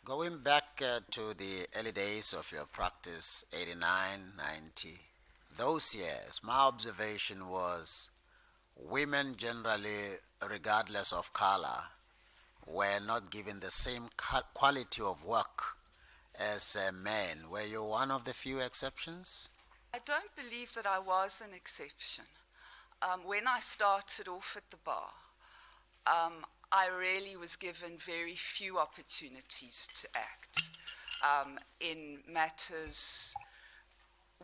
Going back to the early days of your practice, 89, 90, those years, my observation was women generally, regardless of color, were not given the same quality of work as men. Were you one of the few exceptions? I don't believe that I was an exception. When I started off at the bar, I really was given very few opportunities to act in matters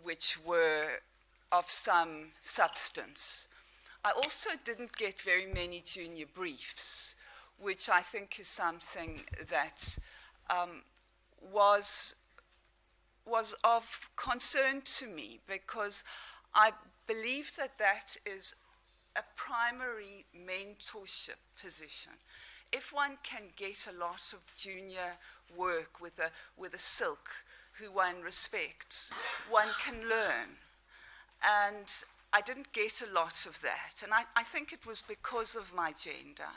which were of some substance. I also didn't get very many junior briefs, which I think is something that was of concern to me, because I believe that that is a primary mentorship position. If one can get a lot of junior work with a silk who one respects, one can learn. And I didn't get a lot of that. And I think it was because of my gender.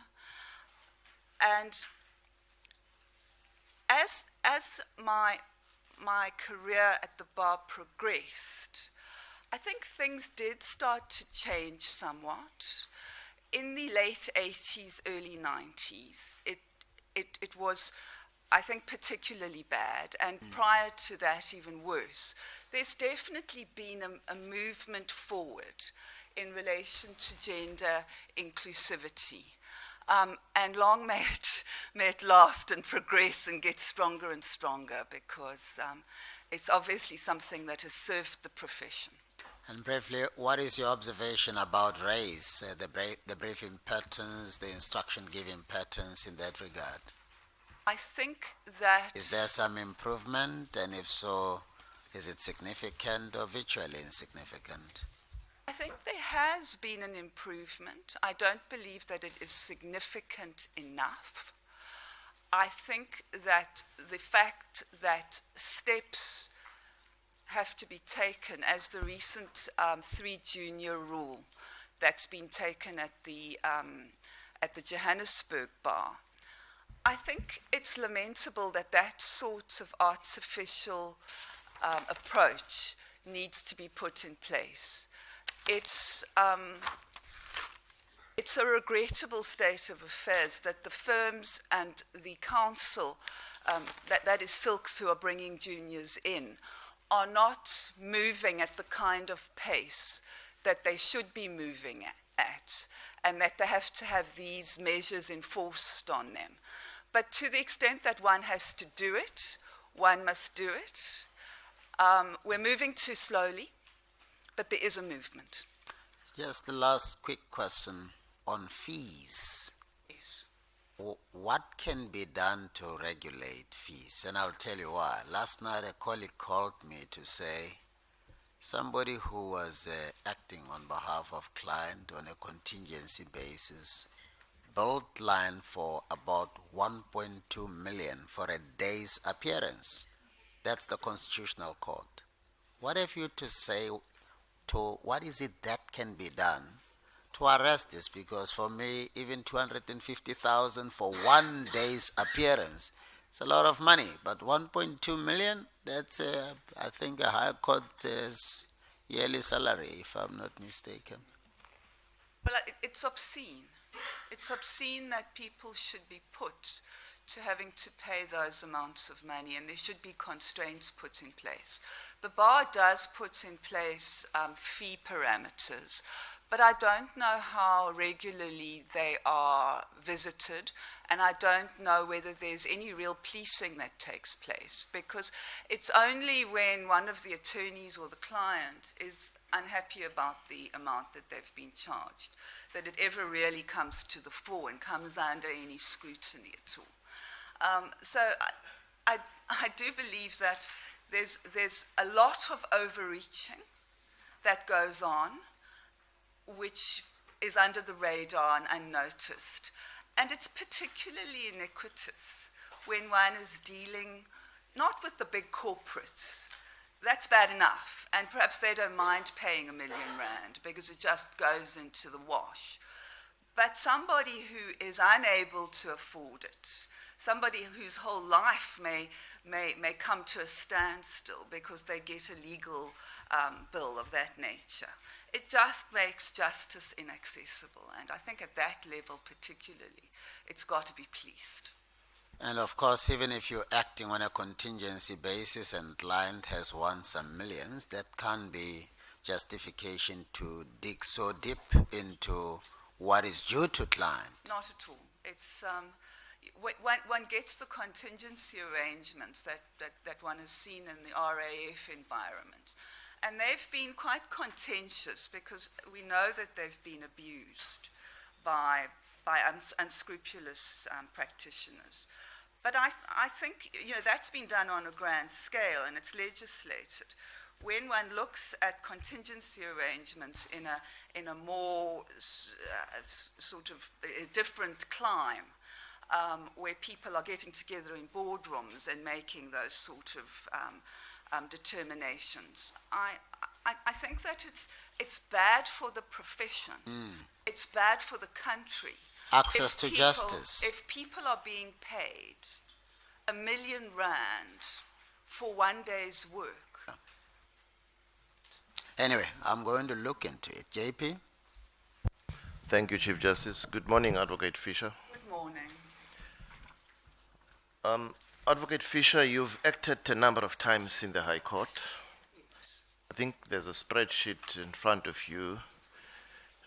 And as my career at the bar progressed, I think things did start to change somewhat. In the late 80s, early 90s, it was, I think, particularly bad, and prior to that, even worse. There's definitely been a movement forward in relation to gender inclusivity. And long may it last and progress and get stronger and stronger, because it's obviously something that has served the profession. And briefly, what is your observation about race, the briefing patterns, the instruction giving patterns in that regard? I think that... Is there some improvement, and if so, is it significant or virtually insignificant? I think there has been an improvement. I don't believe that it is significant enough. I think that the fact that steps have to be taken, as the recent 3 junior rule that's been taken at the Johannesburg bar, I think it's lamentable that that sort of artificial approach needs to be put in place. It's a regrettable state of affairs that the firms and the council, that is Silks, who are bringing juniors in, are not moving at the kind of pace that they should be moving at, and that they have to have these measures enforced on them. But to the extent that one has to do it, one must do it. We're moving too slowly, but there is a movement. Just the last quick question on fees. Yes. What can be done to regulate fees? And I'll tell you why. Last night a colleague called me to say somebody who was acting on behalf of client on a contingency basis billed line for about 1.2 million for a day's appearance. That's the Constitutional Court. What have you to say to what is it that can be done to arrest this? Because for me, even 250,000 for 1 day's appearance, it's a lot of money. But 1.2 million, that's I think a high court's yearly salary, if I'm not mistaken. Well, it's obscene. It's obscene that people should be put to having to pay those amounts of money, and there should be constraints put in place. The bar does put in place fee parameters, but I don't know how regularly they are visited, and I don't know whether there's any real policing that takes place, because it's only when one of the attorneys or the client is unhappy about the amount that they've been charged that it ever really comes to the fore and comes under any scrutiny at all. So I do believe that there's a lot of overreaching that goes on, which is under the radar and unnoticed. And it's particularly iniquitous when one is dealing not with the big corporates. That's bad enough, and perhaps they don't mind paying R1 million because it just goes into the wash. But somebody who is unable to afford it, somebody whose whole life may come to a standstill because they get a legal bill of that nature. It just makes justice inaccessible, and I think at that level particularly, it's got to be policed. And of course, even if you're acting on a contingency basis and client has won some millions, that can't be justification to dig so deep into what is due to client. Not at all. It's one gets the contingency arrangements that one has seen in the RAF environment, and they've been quite contentious because we know that they've been abused by unscrupulous practitioners. But I think that's been done on a grand scale, and it's legislated. When one looks at contingency arrangements in a more sort of a different clime, where people are getting together in boardrooms and making those sort of determinations, I think that it's bad for the profession. It's bad for the country. Access to justice. If people are being paid R1 million for one day's work. Anyway, I'm going to look into it. JP? Thank you, Chief Justice. Good morning, Advocate Fisher. Good morning. Advocate Fisher, you've acted a number of times in the High Court. Yes. I think there's a spreadsheet in front of you.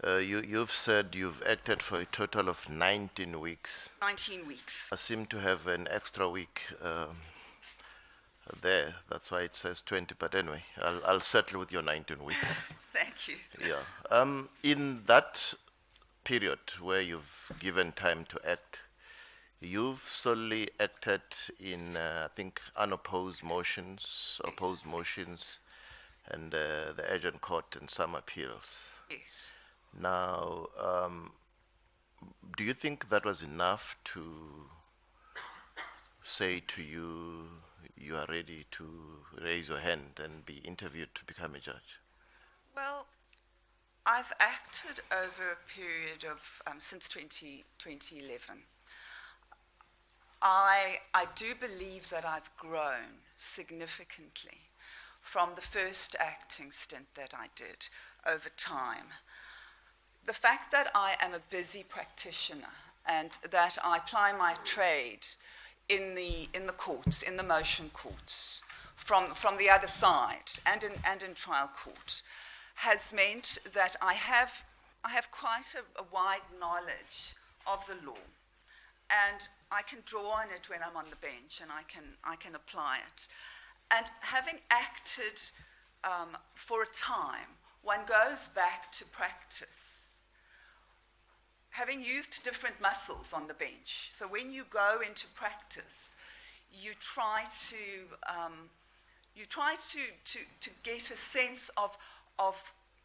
You've said you've acted for a total of 19 weeks. 19 weeks. I seem to have an extra week there. That's why it says 20. But anyway, I'll settle with your 19 weeks. Thank you. Yeah. In that period where you've given time to act, you've solely acted in, I think, unopposed motions, Yes. opposed motions, and the urgent court and some appeals. Yes. Now, do you think that was enough to say to you, you are ready to raise your hand and be interviewed to become a judge? Well, I've acted over a period of, since 2011. I do believe that I've grown significantly from the first acting stint that I did over time. The fact that I am a busy practitioner and that I ply my trade in the courts, in the motion courts, from the other side and in trial court, has meant that I have quite a wide knowledge of the law, and I can draw on it when I'm on the bench, and I can apply it. And having acted for a time, one goes back to practice, having used different muscles on the bench. So when you go into practice, you try to get a sense of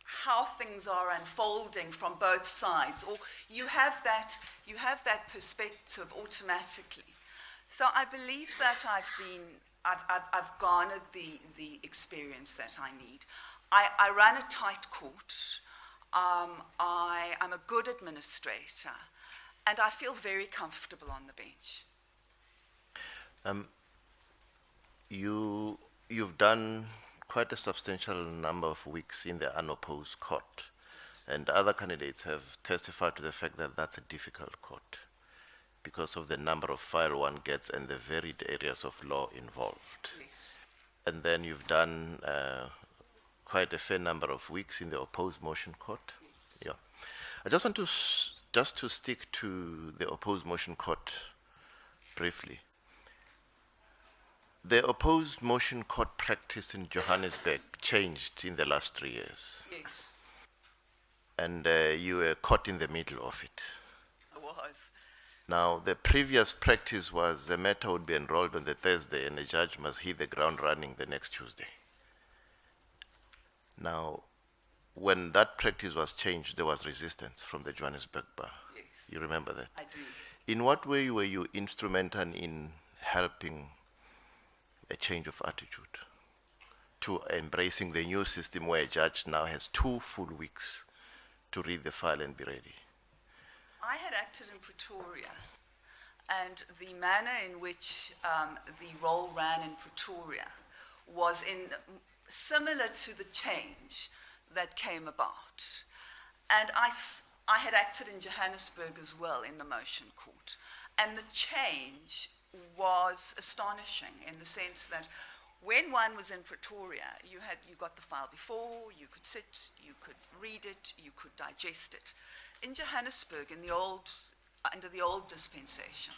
how things are unfolding from both sides, or you have that perspective automatically. So I believe that I've garnered the experience that I need. I run a tight court. I'm a good administrator, and I feel very comfortable on the bench. You've done quite a substantial number of weeks in the unopposed court, and other candidates have testified to the fact that that's a difficult court because of the number of file one gets and the varied areas of law involved. Please. And then you've done quite a fair number of weeks in the opposed motion court. Yeah, I just want to stick to the opposed motion court briefly. The opposed motion court practice in Johannesburg changed in the last 3 years. Yes, And you were caught in the middle of it. I was. Now, the previous practice was the matter would be enrolled on the Thursday and the judge must hit the ground running the next Tuesday. Now, when that practice was changed, there was resistance from the Johannesburg bar. Yes. You remember that? I do. In what way were you instrumental in helping a change of attitude to embracing the new system where a judge now has 2 full weeks to read the file and be ready? I had acted in Pretoria, and the manner in which the role ran in Pretoria was similar to the change that came about. And I had acted in Johannesburg as well in the motion court. And the change was astonishing in the sense that when one was in Pretoria, you got the file before, you could sit, you could read it, you could digest it. In Johannesburg, under the old dispensation,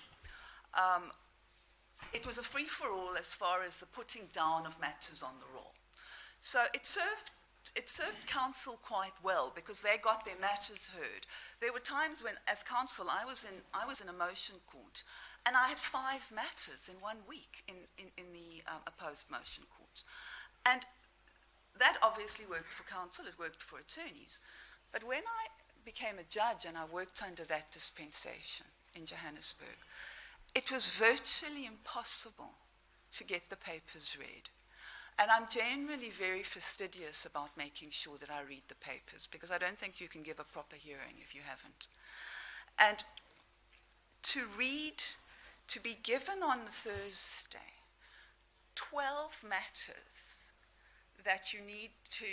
it was a free-for-all as far as the putting down of matters on the roll. So it served counsel quite well because they got their matters heard. There were times when, as counsel, I was in a motion court, and I had 5 matters in 1 week in the opposed motion court. And that obviously worked for counsel, it worked for attorneys. But when I became a judge and I worked under that dispensation in Johannesburg, it was virtually impossible to get the papers read. And I'm generally very fastidious about making sure that I read the papers because I don't think you can give a proper hearing if you haven't. And to be given on Thursday 12 matters that you need to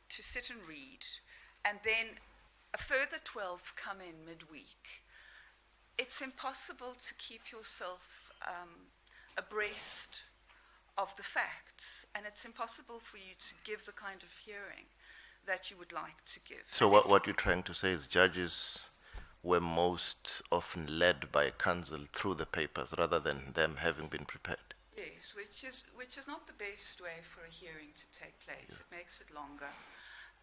sit and read, and then a further 12 come in midweek, it's impossible to keep yourself abreast of the facts, and it's impossible for you to give the kind of hearing that you would like to give. So what you're trying to say is judges were most often led by counsel through the papers rather than them having been prepared. Yes, which is not the best way for a hearing to take place. Yeah. It makes it longer,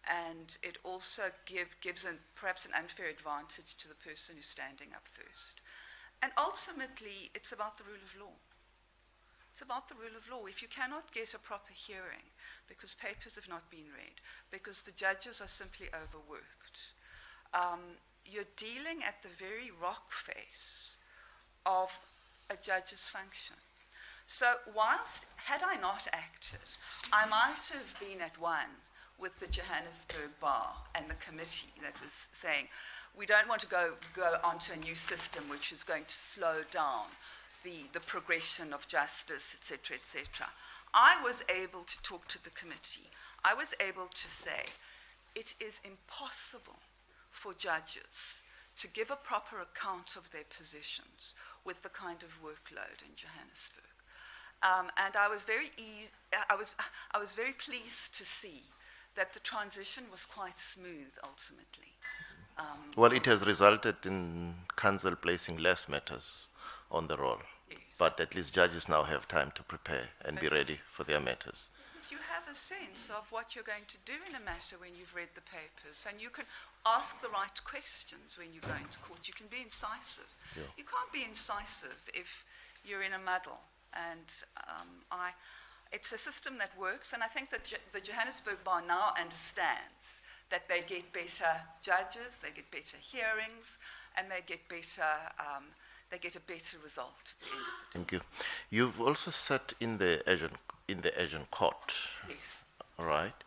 and it also gives perhaps an unfair advantage to the person who's standing up first. And ultimately, it's about the rule of law. It's about the rule of law. If you cannot get a proper hearing because papers have not been read, because the judges are simply overworked, you're dealing at the very rock face of a judge's function. So whilst, had I not acted, I might have been at one with the Johannesburg Bar and the committee that was saying, we don't want to go onto a new system which is going to slow down the progression of justice, etc., etc. I was able to talk to the committee. I was able to say, it is impossible for judges to give a proper account of their positions with the kind of workload in Johannesburg. And I was very pleased to see that the transition was quite smooth ultimately. Well, it has resulted in counsel placing less matters on the roll. Yes. But at least judges now have time to prepare and be ready for their matters. You have a sense of what you're going to do in a matter when you've read the papers, and you can ask the right questions when you go into court. You can be incisive. Yeah. You can't be incisive if you're in a muddle. And it's a system that works, and I think that the Johannesburg Bar now understands that they get better judges, they get better hearings, and they get a better result at the end of the day. Thank you. You've also sat in the Asian court. Yes. Right.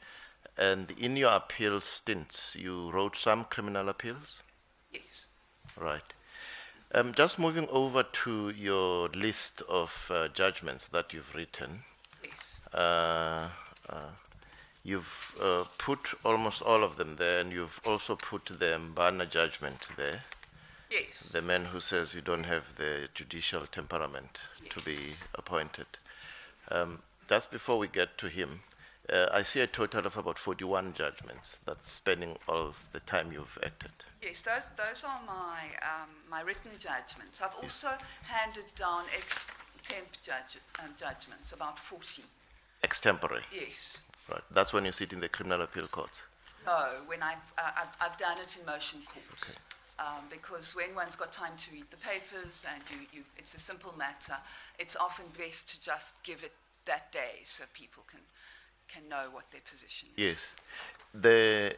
And in your appeal stints, you wrote some criminal appeals? Yes. Right. Just moving over to your list of judgments that you've written. Yes. You've put almost all of them there, and you've also put the Mbana judgment there. Yes. The man who says you don't have the judicial temperament to be appointed. Just before we get to him, I see a total of about 41 judgments. That's spending all the time you've acted. Yes, those are my written judgments. I've also handed down ex-temp judgments, about 40. Extempore? Yes. Right. That's when you sit in the criminal appeal court? No, when I've done it in motion court. Okay. Because when one's got time to read the papers and it's a simple matter, it's often best to just give it that day so people can know what their position is. Yes.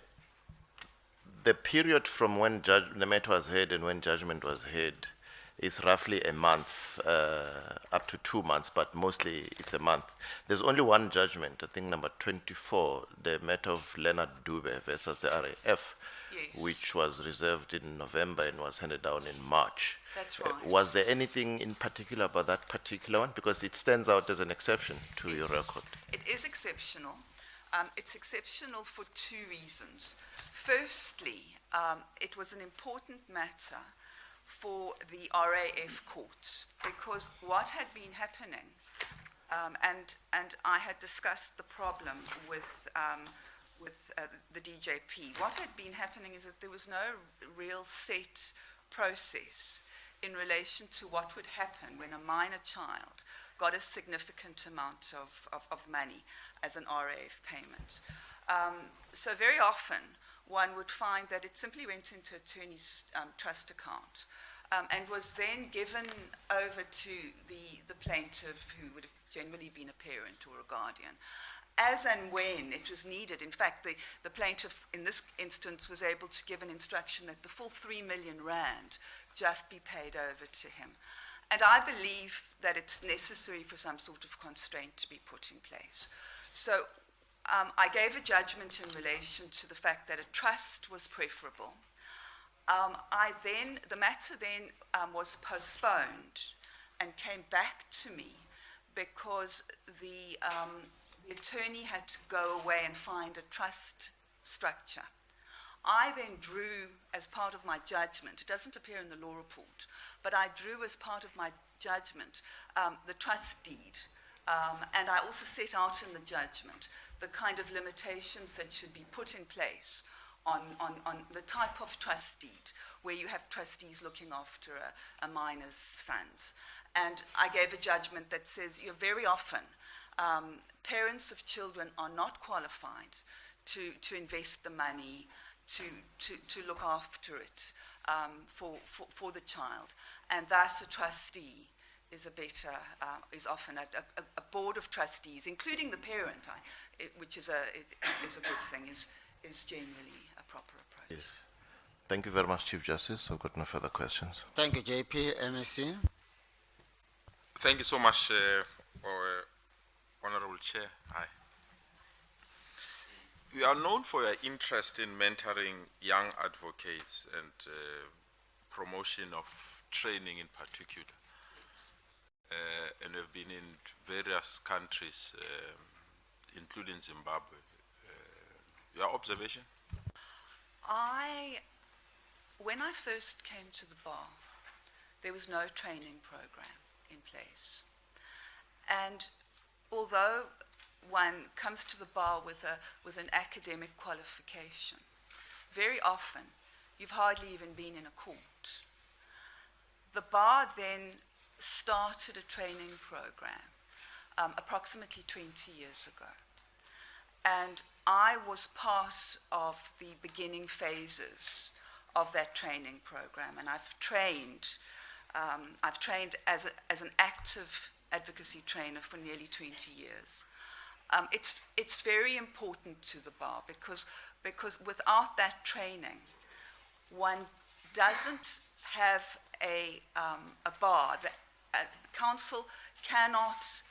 The period from when the matter was heard and when judgment was heard is roughly a month, up to 2 months, but mostly it's a month. There's only one judgment, I think number 24, the matter of Leonard Dube versus the RAF, yes, which was reserved in November and was handed down in March. That's right. Was there anything in particular about that particular one? Because it stands out as an exception to your record. It is exceptional. It's exceptional for two reasons. Firstly, it was an important matter for the RAF court because what had been happening, and I had discussed the problem with the DJP. What had been happening is that there was no real set process in relation to what would happen when a minor child got a significant amount of money as an RAF payment. So very often one would find that it simply went into attorney's trust account and was then given over to the plaintiff, who would have generally been a parent or a guardian, as and when it was needed. In fact, the plaintiff in this instance was able to give an instruction that the full 3 million rand just be paid over to him. And I believe that it's necessary for some sort of constraint to be put in place. So I gave a judgment in relation to the fact that a trust was preferable. The matter then was postponed and came back to me because the attorney had to go away and find a trust structure. I then drew, as part of my judgment, it doesn't appear in the law report, but I drew as part of my judgment the trust deed. And I also set out in the judgment the kind of limitations that should be put in place on the type of trust deed where you have trustees looking after a minor's funds. And I gave a judgment that says very often parents of children are not qualified to invest the money, to look after it for the child. And thus a trustee is often a board of trustees, including the parent, which is a good thing, is generally a proper approach. Yes. Thank you very much, Chief Justice. I've got no further questions. Thank you, JP. MSc. Thank you so much, Honorable Chair. Hi. You are known for your interest in mentoring young advocates and promotion of training in particular. And have been in various countries, including Zimbabwe. Your observation? When I first came to the bar, there was no training program in place. And although one comes to the bar with an academic qualification, very often you've hardly even been in a court. The bar then started a training program approximately 20 years ago. And I was part of the beginning phases of that training program. And I've trained as an active advocacy trainer for nearly 20 years. It's very important to the bar because without that training, one doesn't have a bar. Council cannot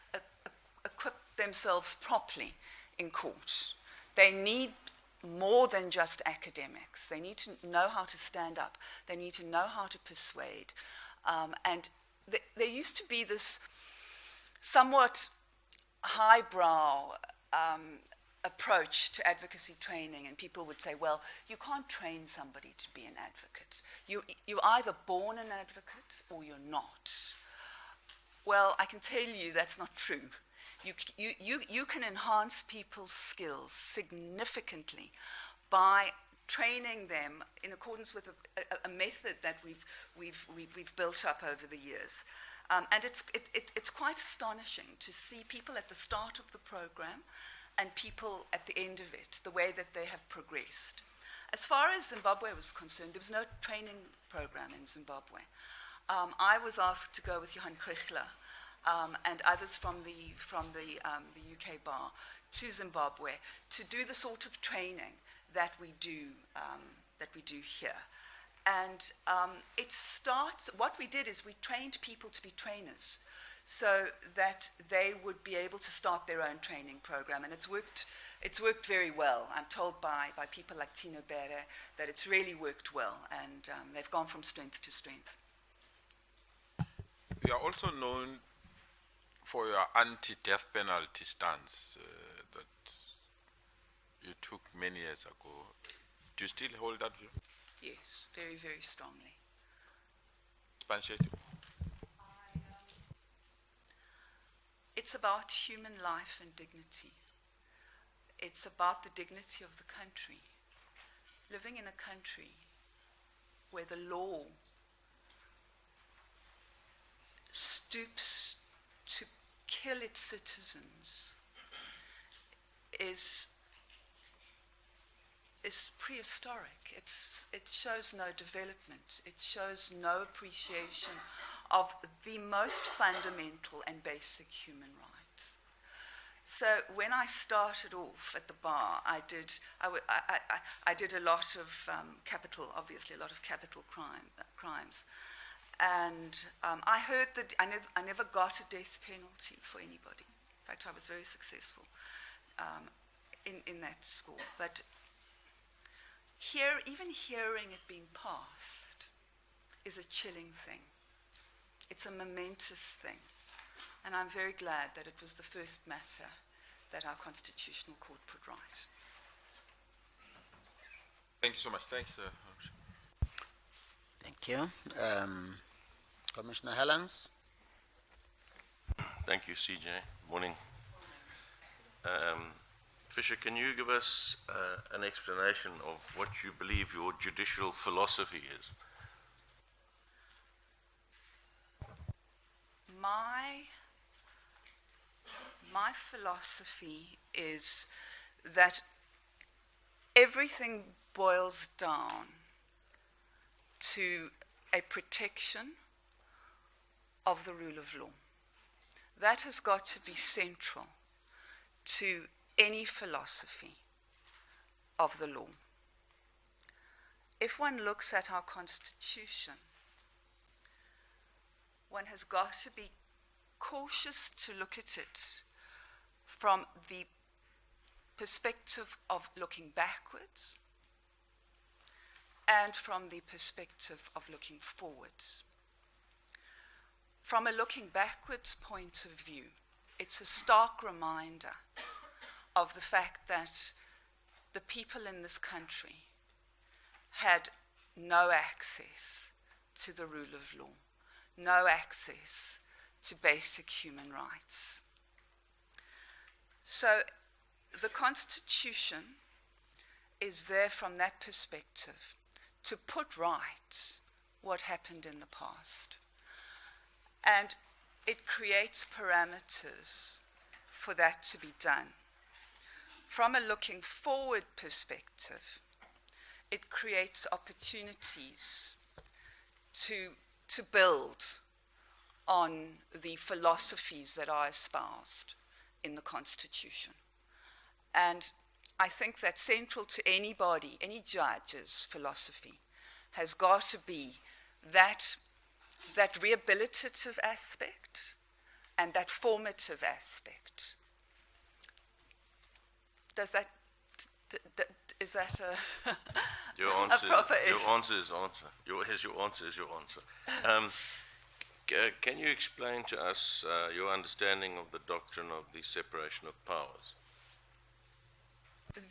equip themselves properly in court. They need more than just academics. They need to know how to stand up. They need to know how to persuade. And there used to be this somewhat highbrow approach to advocacy training, and people would say, well, you can't train somebody to be an advocate. You're either born an advocate or you're not. Well, I can tell you that's not true. You can enhance people's skills significantly by training them in accordance with a method that we've built up over the years. And it's quite astonishing to see people at the start of the program and people at the end of it, the way that they have progressed. As far as Zimbabwe was concerned, there was no training program in Zimbabwe. I was asked to go with Johan Krichler and others from the UK bar to Zimbabwe to do the sort of training that we do here. And what we did is we trained people to be trainers so that they would be able to start their own training program. And it's worked very well. I'm told by people like Tino Bere that it's really worked well, and they've gone from strength to strength. You are also known for your anti-death penalty stance that you took many years ago. Do you still hold that view? Yes, very, very strongly. Expatiate. It's about human life and dignity. It's about the dignity of the country. Living in a country where the law stoops to kill its citizens is prehistoric. It shows no development. It shows no appreciation of the most fundamental and basic human rights. So when I started off at the bar, I did a lot of obviously a lot of capital crimes. And I heard that I never got a death penalty for anybody. In fact, I was very successful in that school. But even hearing it being passed is a chilling thing. It's a momentous thing. And I'm very glad that it was the first matter that our Constitutional Court put right. Thank you so much. Thanks. Thank you. Commissioner Helens? Thank you, CJ. Morning. Fisher, can you give us an explanation of what you believe your judicial philosophy is? My philosophy is that everything boils down to a protection of the rule of law. That has got to be central to any philosophy of the law. If one looks at our Constitution, one has got to be cautious to look at it from the perspective of looking backwards and from the perspective of looking forwards. From a looking backwards point of view, it's a stark reminder of the fact that the people in this country had no access to the rule of law, no access to basic human rights. So the Constitution is there from that perspective to put right what happened in the past. And it creates parameters for that to be done. From a looking forward perspective, it creates opportunities to build on the philosophies that are espoused in the Constitution. And I think that central to anybody, any judge's philosophy, has got to be that rehabilitative aspect and that formative aspect. Is that a Your answer, a proper your answer is answer. Your answer is your answer. Can you explain to us your understanding of the doctrine of the separation of powers?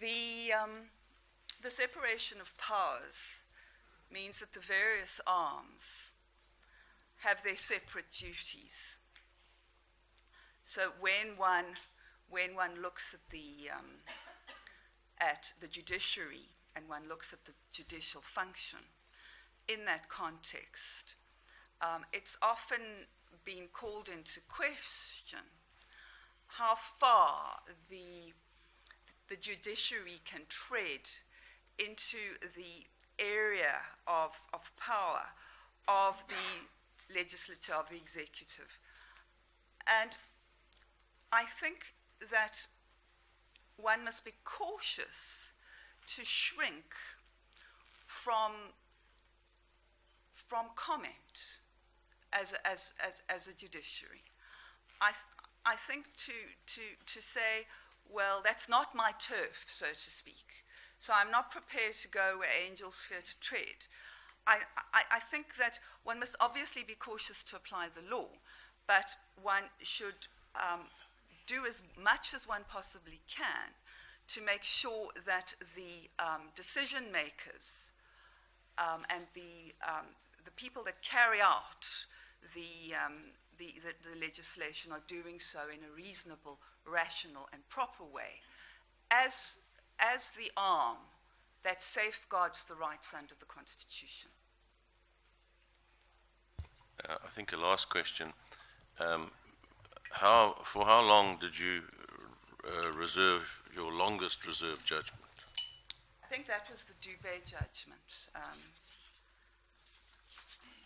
The separation of powers means that the various arms have their separate duties. So when one looks at the judiciary and one looks at the judicial function, in that context, it's often been called into question how far the judiciary can tread into the area of power of the legislature, of the executive. And I think that one must be cautious to shrink from comment as a judiciary. I think to say, well, that's not my turf, so to speak, so I'm not prepared to go where angels fear to tread. I think that one must obviously be cautious to apply the law, but one should do as much as one possibly can to make sure that the decision makers and the people that carry out the legislation are doing so in a reasonable, rational, and proper way, as the arm that safeguards the rights under the Constitution. I think a last question. For how long did you reserve your longest reserve judgment? I think that was the Dubé judgment.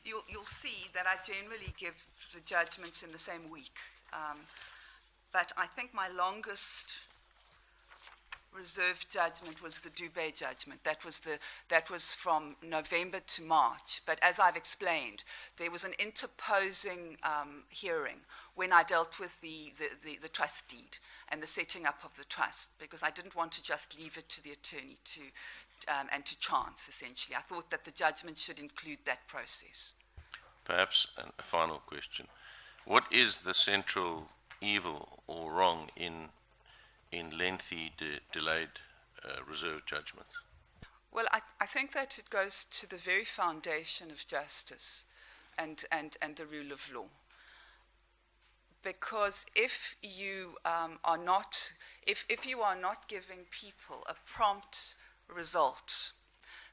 You'll see that I generally give the judgments in the same week. But I think my longest reserve judgment was the Dubé judgment. That was from November to March. But as I've explained, there was an interposing hearing when I dealt with the trust deed and the setting up of the trust, because I didn't want to just leave it to the attorney and to chance, essentially. I thought that the judgment should include that process. Perhaps a final question. What is the central evil or wrong in lengthy delayed reserve judgments? Well, I think that it goes to the very foundation of justice and the rule of law. Because if you are not giving people a prompt result,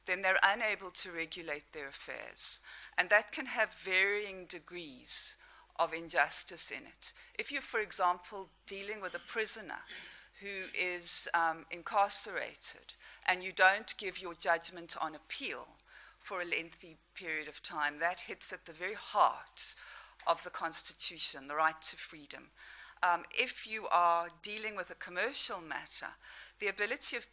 then they're unable to regulate their affairs. And that can have varying degrees of injustice in it. If you're, for example, dealing with a prisoner who is incarcerated and you don't give your judgment on appeal for a lengthy period of time, that hits at the very heart of the Constitution, the right to freedom. If you are dealing with a commercial matter, the ability of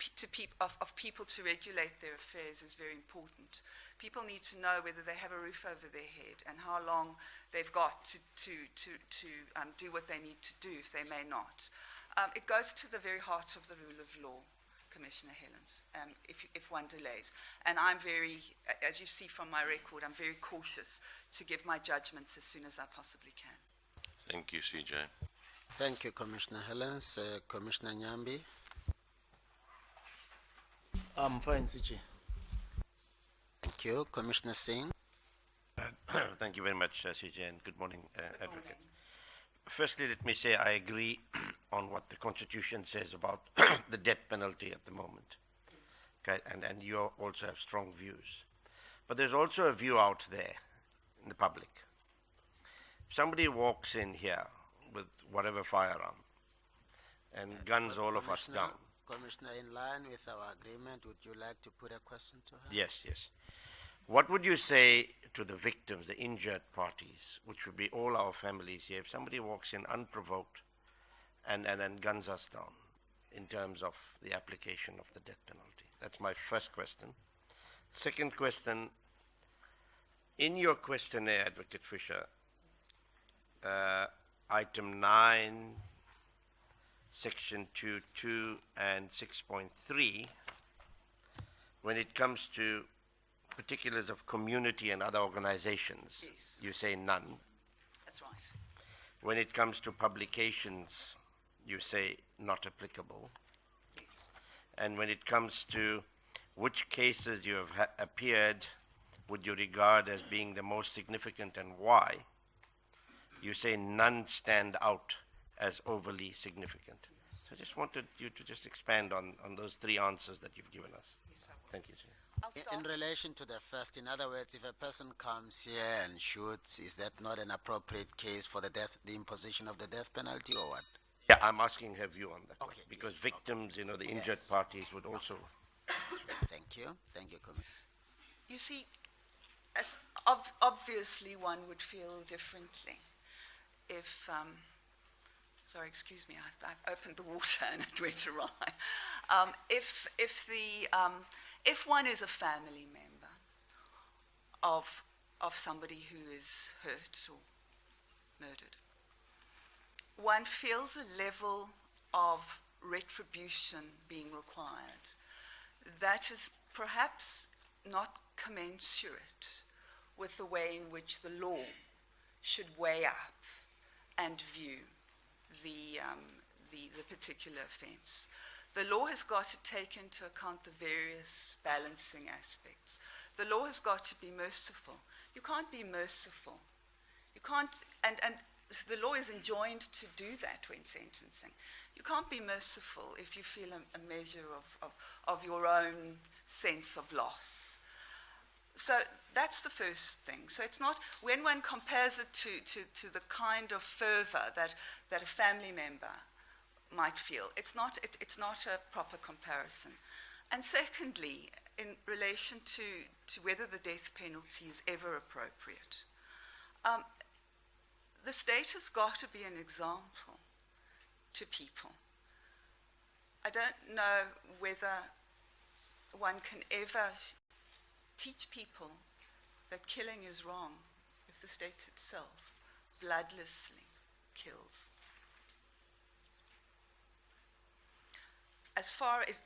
people to regulate their affairs is very important. People need to know whether they have a roof over their head and how long they've got to do what they need to do if they may not. It goes to the very heart of the rule of law, Commissioner Helens, if one delays. And I'm very, as you see from my record, I'm very cautious to give my judgments as soon as I possibly can. Thank you, CJ. Thank you, Commissioner Helens. Commissioner Nyambi. I'm fine, CJ. Thank you. Commissioner Singh. Thank you very much, CJ, and good morning, Advocate. Firstly, let me say I agree on what the Constitution says about the death penalty at the moment. Okay, and you also have strong views. But there's also a view out there in the public. If somebody walks in here with whatever firearm and guns all of us down. Commissioner, in line with our agreement, would you like to put a question to her? Yes, yes. What would you say to the victims, the injured parties, which would be all our families here, if somebody walks in unprovoked and guns us down in terms of the application of the death penalty? That's my first question. Second question, in your questionnaire, Advocate Fisher, item 9, section 2.2 and 6.3, when it comes to particulars of community and other organizations, Yes. you say none. That's right. When it comes to publications, you say not applicable. Yes. And when it comes to which cases you have appeared would you regard as being the most significant and why, you say none stand out as overly significant. So I just wanted you to just expand on those three answers that you've given us. Yes, I will. Thank you, Chair. I'll start. In relation to the first, in other words, if a person comes here and shoots, is that not an appropriate case for the imposition of the death penalty, or what? Yeah, I'm asking her view on that. Okay, Because yes, victims, the injured Yes. parties would also. Thank you. Thank you, Commissioner. You see, obviously one would feel differently if, sorry, excuse me, I've opened the water and it went awry. If one is a family member of somebody who is hurt or murdered, one feels a level of retribution being required that is perhaps not commensurate with the way in which the law should weigh up and view the particular offence. The law has got to take into account the various balancing aspects. The law has got to be merciful. You can't be merciful. You can't, and the law is enjoined to do that when sentencing. You can't be merciful if you feel a measure of your own sense of loss. So that's the first thing. So it's not, when one compares it to the kind of fervour that a family member might feel, it's not a proper comparison. And secondly, in relation to whether the death penalty is ever appropriate, the state has got to be an example to people. I don't know whether one can ever teach people that killing is wrong if the state itself bloodlessly kills. As far as,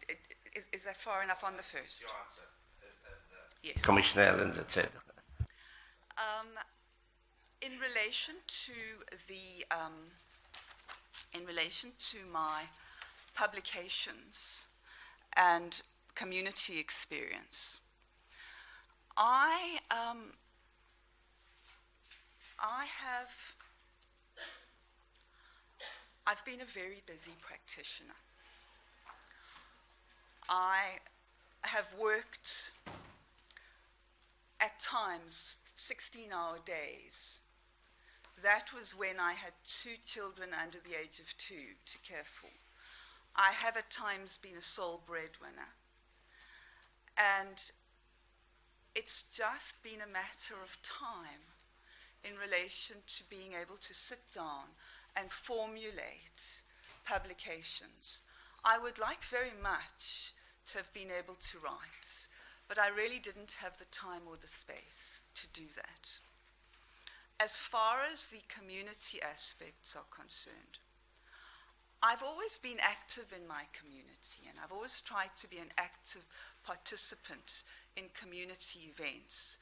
is that far enough on the first? Your answer, as Yes. Commissioner Allens had said. In relation to my publications and community experience, I've been a very busy practitioner. I have worked at times 16-hour days. That was when I had 2 children under the age of 2 to care for. I have at times been a sole breadwinner. And it's just been a matter of time in relation to being able to sit down and formulate publications. I would like very much to have been able to write, but I really didn't have the time or the space to do that. As far as the community aspects are concerned, I've always been active in my community, and I've always tried to be an active participant in community events.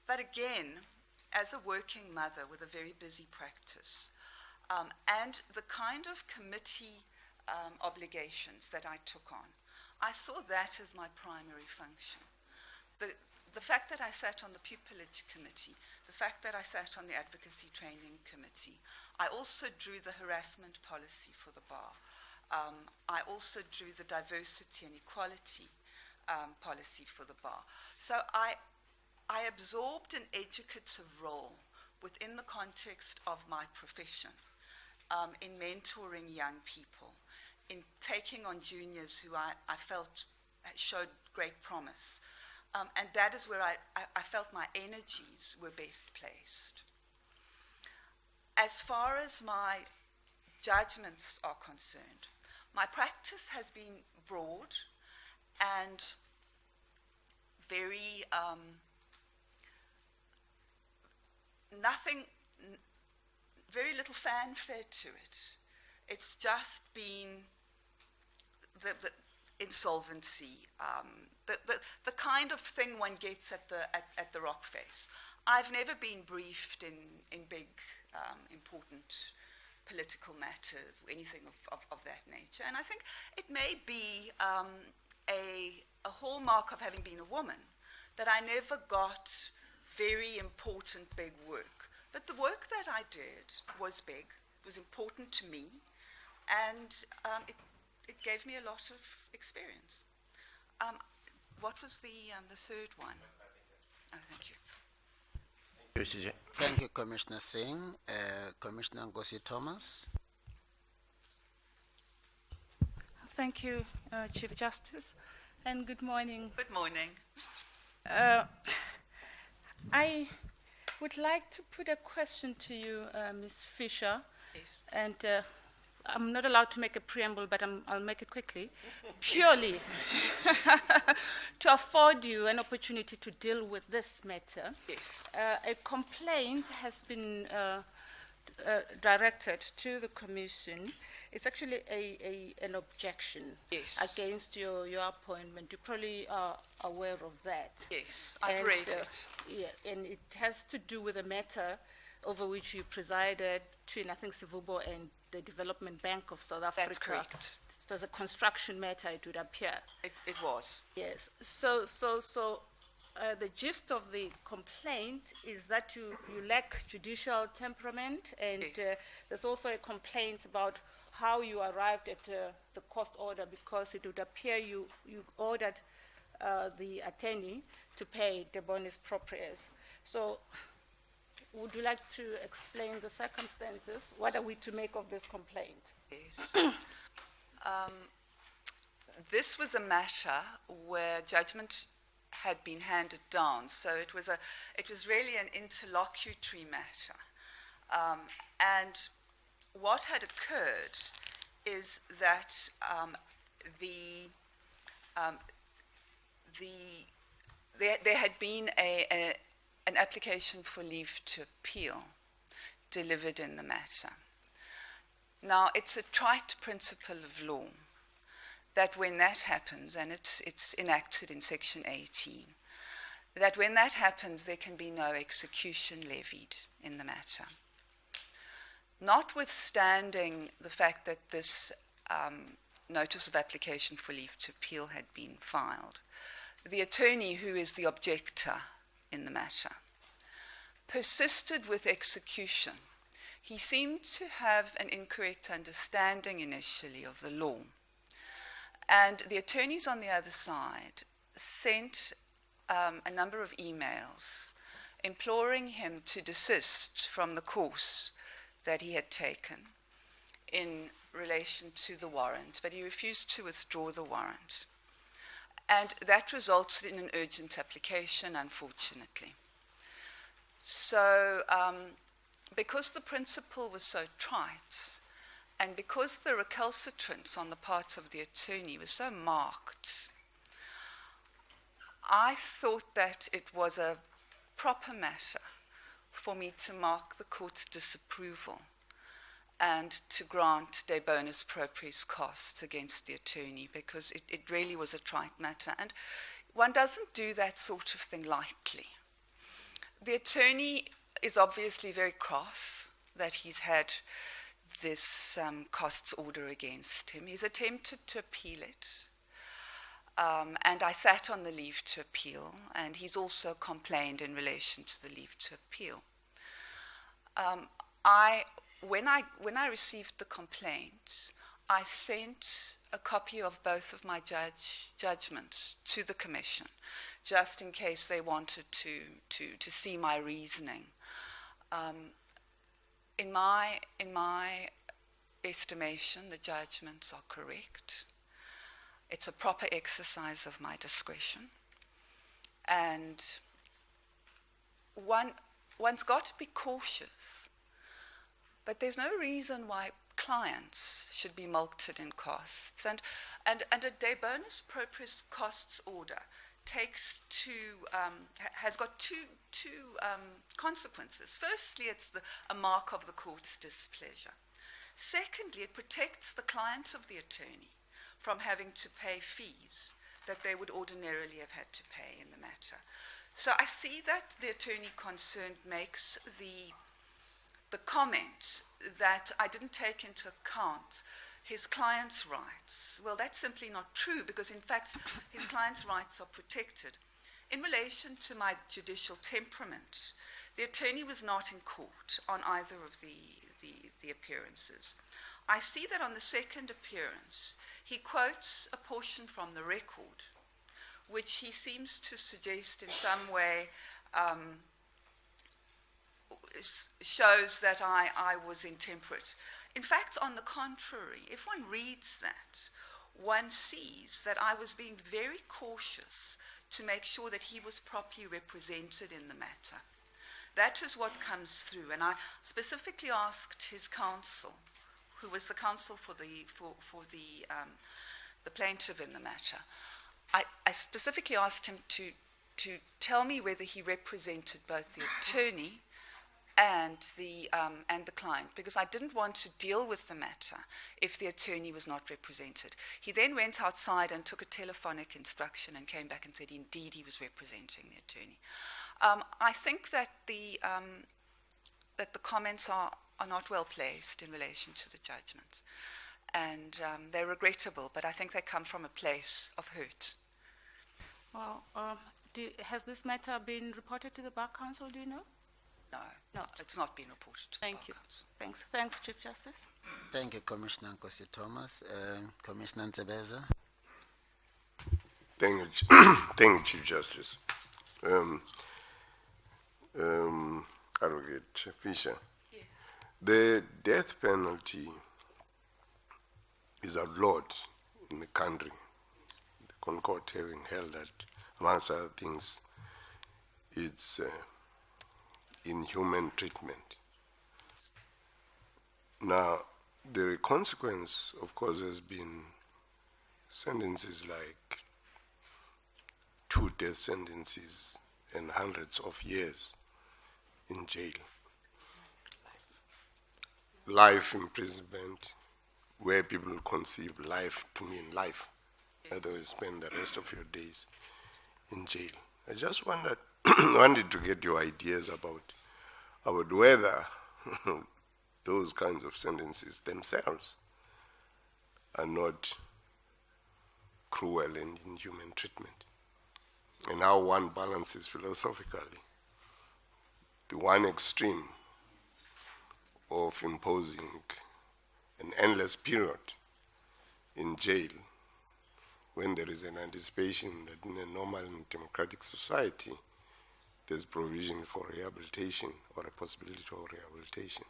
But again, as a working mother with a very busy practice, and the kind of committee obligations that I took on, I saw that as my primary function. The fact that I sat on the pupillage committee, the fact that I sat on the advocacy training committee, I also drew the harassment policy for the bar. I also drew the diversity and equality policy for the bar. So I absorbed an educative role within the context of my profession, in mentoring young people, in taking on juniors who I felt showed great promise. And that is where I felt my energies were best placed. As far as my judgments are concerned, my practice has been broad and very, very little fanfare to it. It's just been the insolvency, the kind of thing one gets at the rock face. I've never been briefed in big, important political matters or anything of that nature. And I think it may be a hallmark of having been a woman that I never got very important big work. But the work that I did was big, was important to me, and it gave me a lot of experience. What was the third one? Oh, thank you. Thank you, Commissioner Singh. Commissioner Ngozi Thomas. Thank you, Chief Justice, and good morning. Good morning. I would like to put a question to you, Ms. Fisher. Yes. And I'm not allowed to make a preamble, but I'll make it quickly, purely to afford you an opportunity to deal with this matter. Yes. A complaint has been directed to the Commission. It's actually an objection Yes. against your appointment. You probably are aware of that. Yes, I've And, read it. Yeah, and it has to do with a matter over which you presided between, I think, Sivubo and the Development Bank of South Africa. That's correct. It was a construction matter, it would appear. It was. Yes. So the gist of the complaint is that you lack judicial temperament, and Yes. there's also a complaint about how you arrived at the cost order, because it would appear you ordered the attorney to pay the bonus proprius. So would you like to explain the circumstances? What are we to make of this complaint? Yes. This was a matter where judgment had been handed down, so it was really an interlocutory matter. And what had occurred is that there had been an application for leave to appeal delivered in the matter. Now, it's a trite principle of law that when that happens, and it's enacted in Section 18, that when that happens, there can be no execution levied in the matter. Notwithstanding the fact that this notice of application for leave to appeal had been filed, the attorney, who is the objector in the matter, persisted with execution. He seemed to have an incorrect understanding initially of the law. And the attorneys on the other side sent a number of emails imploring him to desist from the course that he had taken in relation to the warrant, but he refused to withdraw the warrant. And that resulted in an urgent application, unfortunately. So, because the principle was so trite, and because the recalcitrance on the part of the attorney was so marked, I thought that it was a proper matter for me to mark the court's disapproval and to grant de bonus proprius costs against the attorney, because it really was a trite matter. And one doesn't do that sort of thing lightly. The attorney is obviously very cross that he's had this costs order against him. He's attempted to appeal it. And I sat on the leave to appeal, and he's also complained in relation to the leave to appeal. When I received the complaint, I sent a copy of both of my judgments to the Commission, just in case they wanted to see my reasoning. In my estimation, the judgments are correct. It's a proper exercise of my discretion. And one's got to be cautious. But there's no reason why clients should be mulcted in costs. And a de bonus proprius costs order has got two consequences. Firstly, it's a mark of the court's displeasure. Secondly, it protects the client of the attorney from having to pay fees that they would ordinarily have had to pay in the matter. So I see that the attorney concerned makes the comment that I didn't take into account his client's rights. Well, that's simply not true, because in fact his client's rights are protected. In relation to my judicial temperament, the attorney was not in court on either of the appearances. I see that on the second appearance, he quotes a portion from the record, which he seems to suggest in some way shows that I was intemperate. In fact, on the contrary, if one reads that, one sees that I was being very cautious to make sure that he was properly represented in the matter. That is what comes through, and I specifically asked his counsel, who was the counsel for the plaintiff in the matter. I specifically asked him to tell me whether he represented both the attorney and the client, because I didn't want to deal with the matter if the attorney was not represented. He then went outside and took a telephonic instruction and came back and said indeed he was representing the attorney. I think that the comments are not well placed in relation to the judgment, and they're regrettable, but I think they come from a place of hurt. Well, has this matter been reported to the Bar Council, do you know? No, it's not been reported to the Thank Bar you. Council. Thanks, Chief Justice. Thank you, Commissioner Nkosi Thomas. Commissioner Ntsebeza. Thank you, thank you, Chief Justice. Advocate Fisher. Yes. The death penalty is outlawed in the country. The Concord having held that, amongst other things, it's inhuman treatment. Now, the consequence, of course, has been sentences like 2 death sentences and hundreds of years in jail. Life imprisonment, where people conceive life to mean life. Otherwise, spend the rest of your days in jail. I just wanted to get your ideas about whether those kinds of sentences themselves are not cruel and inhuman treatment, and how one balances philosophically the one extreme of imposing an endless period in jail when there is an anticipation that in a normal and democratic society there's provision for rehabilitation or a possibility of rehabilitation.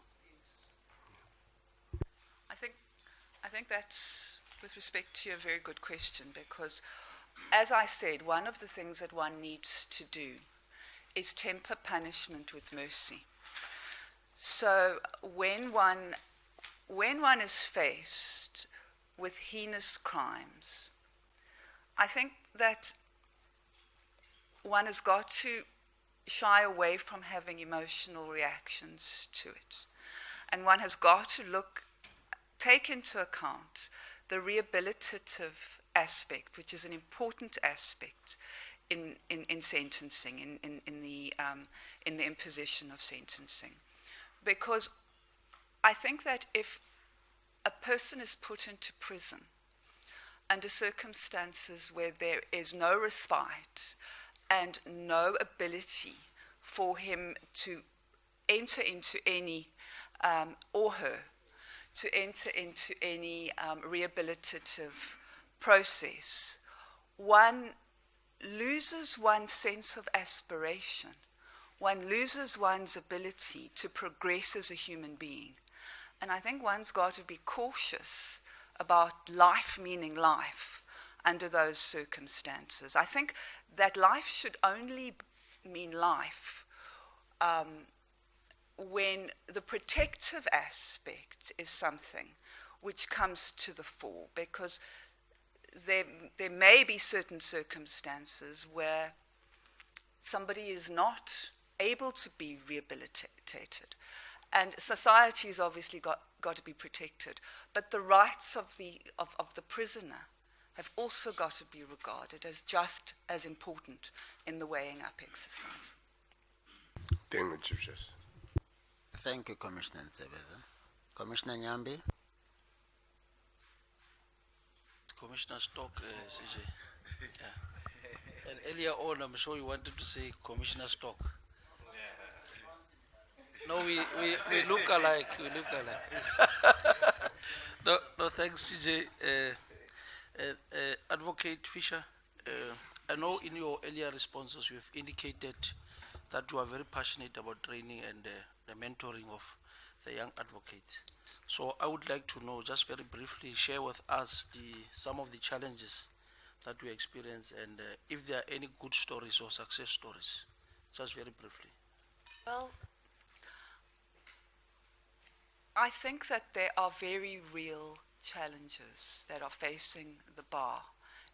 I think that's, with respect to you, a very good question, because, as I said, one of the things that one needs to do is temper punishment with mercy. So when one is faced with heinous crimes, I think that one has got to shy away from having emotional reactions to it. And one has got to take into account the rehabilitative aspect, which is an important aspect in sentencing, in the imposition of sentencing. Because I think that if a person is put into prison under circumstances where there is no respite and no ability for him to enter into any, or her, to enter into any rehabilitative process, one loses one's sense of aspiration. One loses one's ability to progress as a human being. And I think one's got to be cautious about life meaning life under those circumstances. I think that life should only mean life when the protective aspect is something which comes to the fore, because there may be certain circumstances where somebody is not able to be rehabilitated. And society has obviously got to be protected. But the rights of the prisoner have also got to be regarded as just as important in the weighing up exercise. Thank you, Chief Justice. Thank you, Commissioner Ntsebeza. Commissioner Nyambi. Commissioner Stock, CJ. Yeah. And earlier on, I'm sure you wanted to say Commissioner Stock. No, we look alike. We look alike. No, thanks, CJ. Advocate Fisher, I know in your earlier responses you have indicated that you are very passionate about training and the mentoring of the young advocates. So I would like to know, just very briefly, share with us some of the challenges that we experience, and if there are any good stories or success stories, just very briefly. Well, I think that there are very real challenges that are facing the bar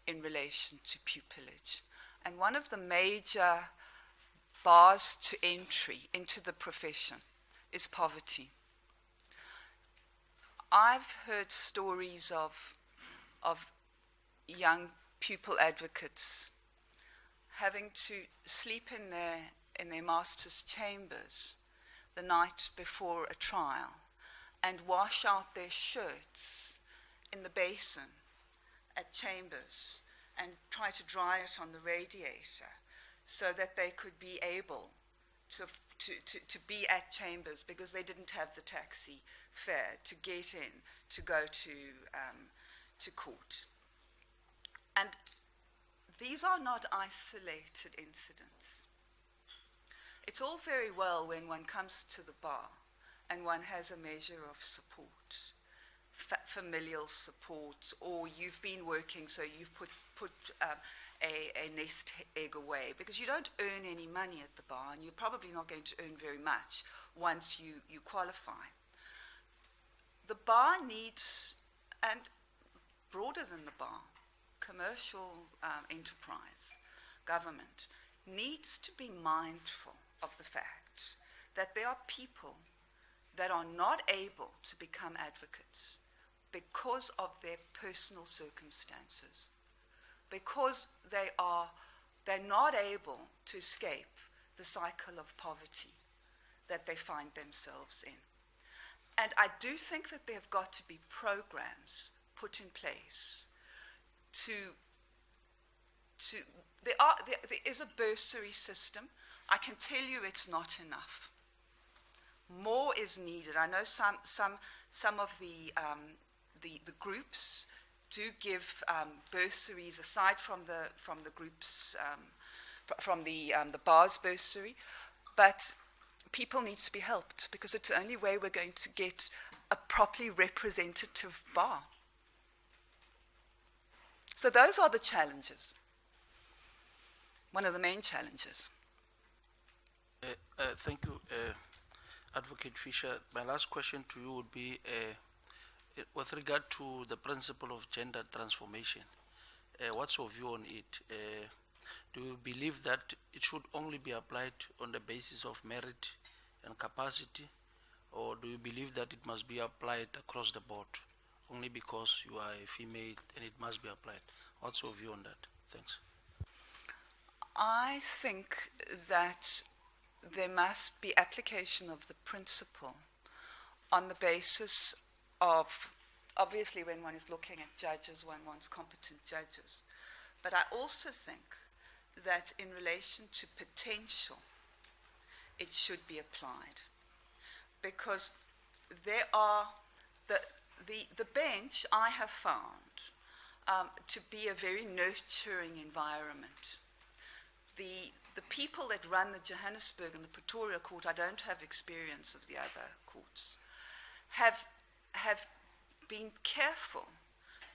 in relation to pupillage. And one of the major bars to entry into the profession is poverty. I've heard stories of young pupil advocates having to sleep in their master's chambers the night before a trial and wash out their shirts in the basin at chambers and try to dry it on the radiator so that they could be able to be at chambers because they didn't have the taxi fare to get in to go to court. And these are not isolated incidents. It's all very well when one comes to the bar and one has a measure of support, familial support, or you've been working so you've put a nest egg away, because you don't earn any money at the bar and you're probably not going to earn very much once you qualify. The bar needs, and broader than the bar, commercial enterprise, government, needs to be mindful of the fact that there are people that are not able to become advocates because of their personal circumstances, because they're not able to escape the cycle of poverty that they find themselves in. And I do think that there have got to be programs put in place there is a bursary system. I can tell you it's not enough. More is needed. I know some of the groups do give bursaries aside from the groups from the bar's bursary, but people need to be helped because it's the only way we're going to get a properly representative bar. So those are the challenges. One of the main challenges. Thank you, Advocate Fisher. My last question to you would be with regard to the principle of gender transformation. What's your view on it? Do you believe that it should only be applied on the basis of merit and capacity, or do you believe that it must be applied across the board only because you are a female and it must be applied? What's your view on that? Thanks. I think that there must be application of the principle on the basis of, obviously when one is looking at judges, one wants competent judges. But I also think that in relation to potential, it should be applied. Because there are, the bench I have found to be a very nurturing environment. The people that run the Johannesburg and the Pretoria court, I don't have experience of the other courts, have been careful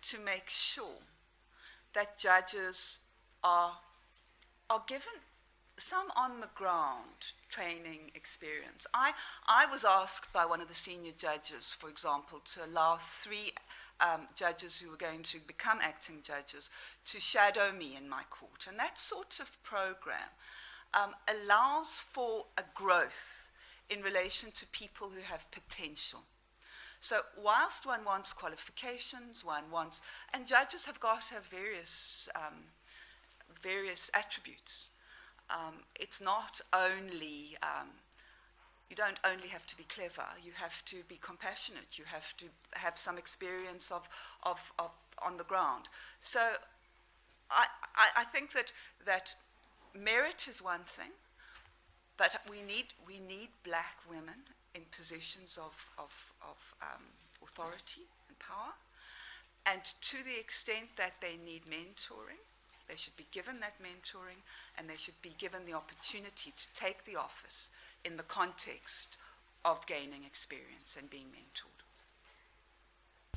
to make sure that judges are given some on-the-ground training experience. I was asked by one of the senior judges, for example, to allow 3 judges who were going to become acting judges to shadow me in my court. And that sort of program allows for a growth in relation to people who have potential. So whilst one wants qualifications, and judges have got to have various attributes. It's not only, you don't only have to be clever, you have to be compassionate, you have to have some experience of on the ground. So I think that merit is one thing, but we need black women in positions of authority and power, and to the extent that they need mentoring, they should be given that mentoring, and they should be given the opportunity to take the office in the context of gaining experience and being mentored.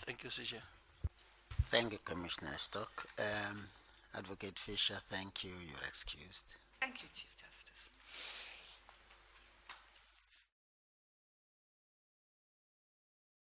Thank you, CJ. Thank you, Commissioner Stock. Advocate Fisher, thank you. You're excused. Thank you, Chief Justice.